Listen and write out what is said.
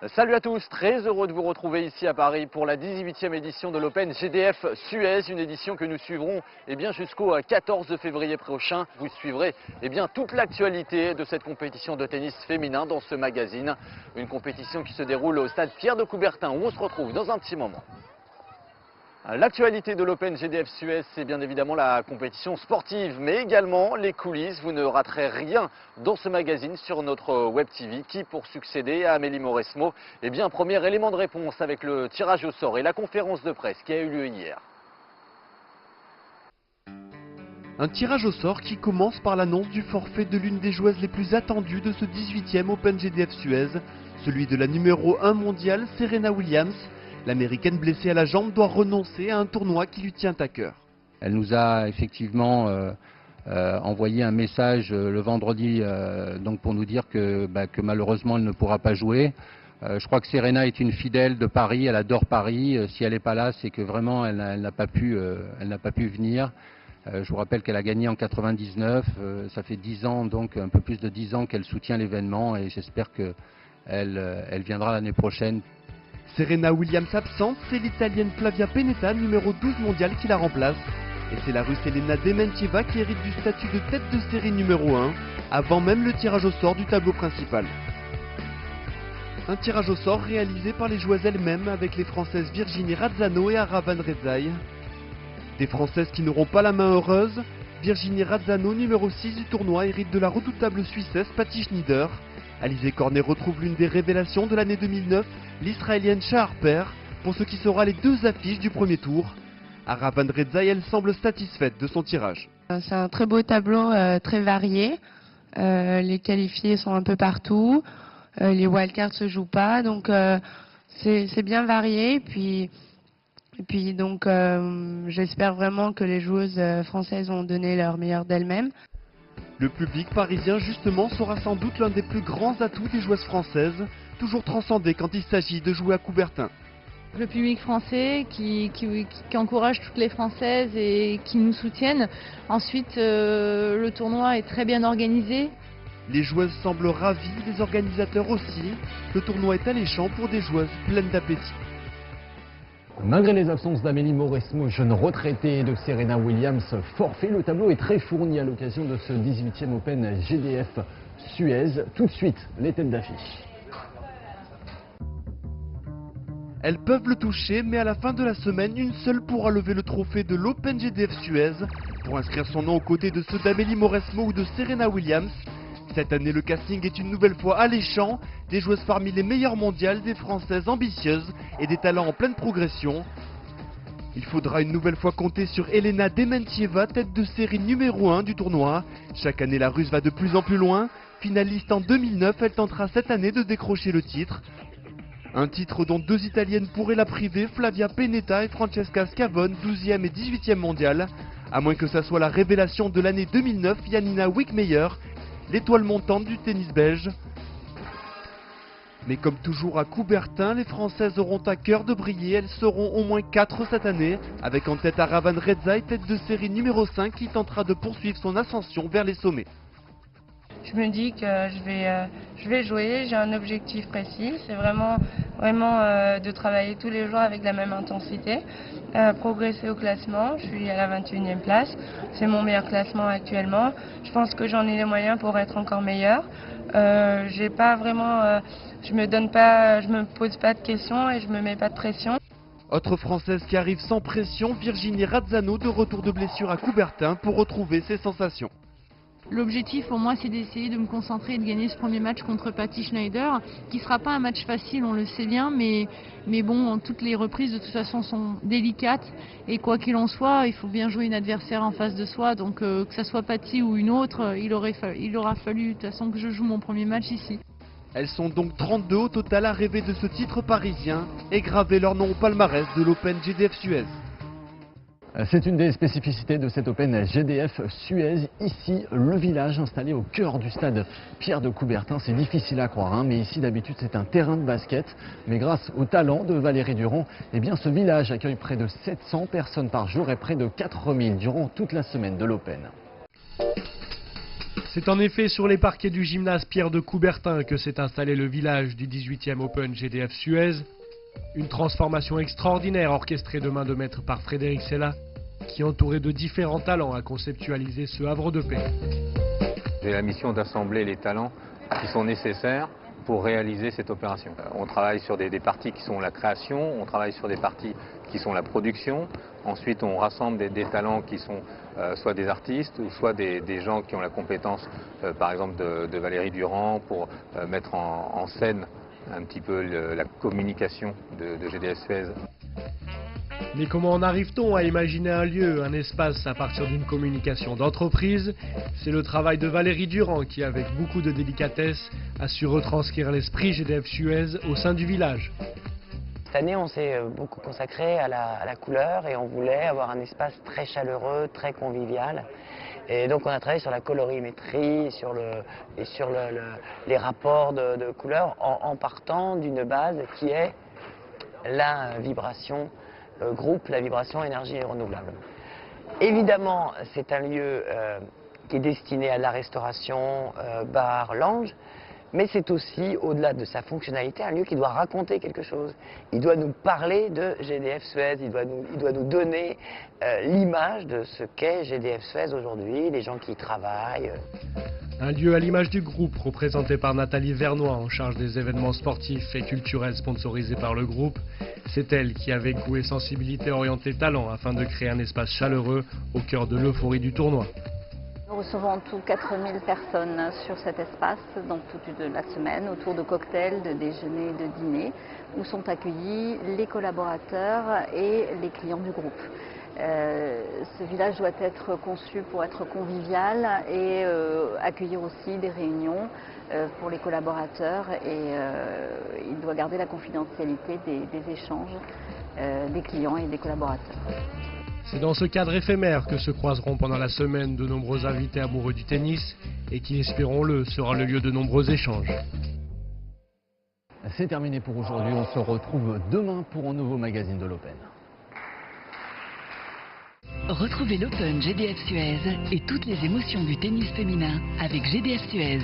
Salut à tous, très heureux de vous retrouver ici à Paris pour la 18e édition de l'Open GDF Suez, une édition que nous suivrons jusqu'au 14 février prochain. Vous suivrez toute l'actualité de cette compétition de tennis féminin dans ce magazine. Une compétition qui se déroule au stade Pierre de Coubertin où on se retrouve dans un petit moment. L'actualité de l'Open GDF Suez, c'est bien évidemment la compétition sportive, mais également les coulisses. Vous ne raterez rien dans ce magazine sur notre Web TV qui, pour succéder à Amélie Mauresmo, premier élément de réponse avec le tirage au sort et la conférence de presse qui a eu lieu hier. Un tirage au sort qui commence par l'annonce du forfait de l'une des joueuses les plus attendues de ce 18e Open GDF Suez, celui de la numéro 1 mondiale Serena Williams. L'américaine blessée à la jambe doit renoncer à un tournoi qui lui tient à cœur. Elle nous a effectivement envoyé un message le vendredi donc pour nous dire que malheureusement elle ne pourra pas jouer. Je crois que Serena est une fidèle de Paris, elle adore Paris. Si elle n'est pas là, c'est que vraiment elle n'a pas pu venir. Je vous rappelle qu'elle a gagné en 99, ça fait 10 ans, donc un peu plus de 10 ans qu'elle soutient l'événement et j'espère qu'elle viendra l'année prochaine. Serena Williams absente, c'est l'italienne Flavia Pennetta, numéro 12 mondiale, qui la remplace. Et c'est la russe Elena Dementieva qui hérite du statut de tête de série numéro 1, avant même le tirage au sort du tableau principal. Un tirage au sort réalisé par les joueuses elles-mêmes avec les Françaises Virginie Razzano et Aravan Redzai. Des Françaises qui n'auront pas la main heureuse, Virginie Razzano, numéro 6 du tournoi, hérite de la redoutable Suissesse Patti Schnider. Alizé Cornet retrouve l'une des révélations de l'année 2009, l'Israélienne Shahar Peer, pour ce qui sera les deux affiches du premier tour. Aravan Redzai, elle semble satisfaite de son tirage. C'est un très beau tableau, très varié. Les qualifiés sont un peu partout. Les wildcards se jouent pas, donc c'est bien varié. Et puis donc j'espère vraiment que les joueuses françaises ont donné leur meilleur d'elles-mêmes. Le public parisien, justement, sera sans doute l'un des plus grands atouts des joueuses françaises, toujours transcendé quand il s'agit de jouer à Coubertin. Le public français qui encourage toutes les Françaises et qui nous soutiennent. Ensuite, le tournoi est très bien organisé. Les joueuses semblent ravies, les organisateurs aussi. Le tournoi est alléchant pour des joueuses pleines d'appétit. Malgré les absences d'Amélie Mauresmo, jeune retraitée, et de Serena Williams, forfait, le tableau est très fourni à l'occasion de ce 18e Open GDF Suez. Tout de suite, les têtes d'affiche. Elles peuvent le toucher, mais à la fin de la semaine, une seule pourra lever le trophée de l'Open GDF Suez pour inscrire son nom aux côtés de ceux d'Amélie Mauresmo ou de Serena Williams. Cette année, le casting est une nouvelle fois alléchant, des joueuses parmi les meilleures mondiales, des Françaises ambitieuses et des talents en pleine progression. Il faudra une nouvelle fois compter sur Elena Dementieva, tête de série numéro 1 du tournoi. Chaque année, la Russe va de plus en plus loin. Finaliste en 2009, elle tentera cette année de décrocher le titre. Un titre dont deux Italiennes pourraient la priver, Flavia Pennetta et Francesca Scavone, 12e et 18e mondiale. À moins que ça soit la révélation de l'année 2009, Janina Wickmeyer, l'étoile montante du tennis belge. Mais comme toujours à Coubertin, les Françaises auront à cœur de briller. Elles seront au moins 4 cette année, avec en tête Aravan Redzai, tête de série numéro 5, qui tentera de poursuivre son ascension vers les sommets. Je me dis que je vais jouer, j'ai un objectif précis, c'est vraiment de travailler tous les jours avec la même intensité, progresser au classement. Je suis à la 21e place, c'est mon meilleur classement actuellement. Je pense que j'en ai les moyens pour être encore meilleure. Je me pose pas de questions et je me mets pas de pression. Autre Française qui arrive sans pression, Virginie Razzano, de retour de blessure à Coubertin pour retrouver ses sensations. L'objectif pour moi, c'est d'essayer de me concentrer et de gagner ce premier match contre Patti Schneider, qui ne sera pas un match facile, on le sait bien, mais bon, toutes les reprises de toute façon sont délicates, et quoi qu'il en soit, il faut bien jouer une adversaire en face de soi, donc que ça soit Patti ou une autre, il aura fallu de toute façon que je joue mon premier match ici. Elles sont donc 32 au total à rêver de ce titre parisien et graver leur nom au palmarès de l'Open GDF Suez. C'est une des spécificités de cet Open GDF Suez. Ici, le village installé au cœur du stade Pierre de Coubertin. C'est difficile à croire, mais ici d'habitude c'est un terrain de basket. Mais grâce au talent de Valérie Durand, ce village accueille près de 700 personnes par jour et près de 4000 durant toute la semaine de l'Open. C'est en effet sur les parquets du gymnase Pierre de Coubertin que s'est installé le village du 18e Open GDF Suez. Une transformation extraordinaire orchestrée de main de maître par Frédéric Sella, qui entouré de différents talents a conceptualisé ce havre de paix. J'ai la mission d'assembler les talents qui sont nécessaires pour réaliser cette opération. On travaille sur des parties qui sont la création, on travaille sur des parties qui sont la production. Ensuite, on rassemble des talents qui sont soit des artistes ou soit des gens qui ont la compétence, par exemple de Valérie Durand, pour mettre en scène un petit peu la communication de GDF Suez. Mais comment en arrive-t-on à imaginer un lieu, un espace à partir d'une communication d'entreprise? C'est le travail de Valérie Durand qui, avec beaucoup de délicatesse, a su retranscrire l'esprit GDF Suez au sein du village. Cette année, on s'est beaucoup consacré à la couleur et on voulait avoir un espace très chaleureux, très convivial. Et donc on a travaillé sur la colorimétrie sur les rapports de couleurs en partant d'une base qui est la vibration groupe, la vibration énergie renouvelable. Évidemment, c'est un lieu qui est destiné à la restauration, bar, lounge, mais c'est aussi, au-delà de sa fonctionnalité, un lieu qui doit raconter quelque chose. Il doit nous parler de GDF Suez, il doit nous donner l'image de ce qu'est GDF Suez aujourd'hui, les gens qui y travaillent. Un lieu à l'image du groupe, représenté par Nathalie Vernois, en charge des événements sportifs et culturels sponsorisés par le groupe. C'est elle qui, avec goût et sensibilité, orienté talent afin de créer un espace chaleureux au cœur de l'euphorie du tournoi. Nous recevons en tout 4000 personnes sur cet espace dans toute la semaine, autour de cocktails, de déjeuners, de dîners, où sont accueillis les collaborateurs et les clients du groupe. Ce village doit être conçu pour être convivial et accueillir aussi des réunions pour les collaborateurs et il doit garder la confidentialité des échanges des clients et des collaborateurs. C'est dans ce cadre éphémère que se croiseront pendant la semaine de nombreux invités amoureux du tennis et qui, espérons-le, sera le lieu de nombreux échanges. C'est terminé pour aujourd'hui, on se retrouve demain pour un nouveau magazine de l'Open. Retrouvez l'Open GDF Suez et toutes les émotions du tennis féminin avec GDF Suez.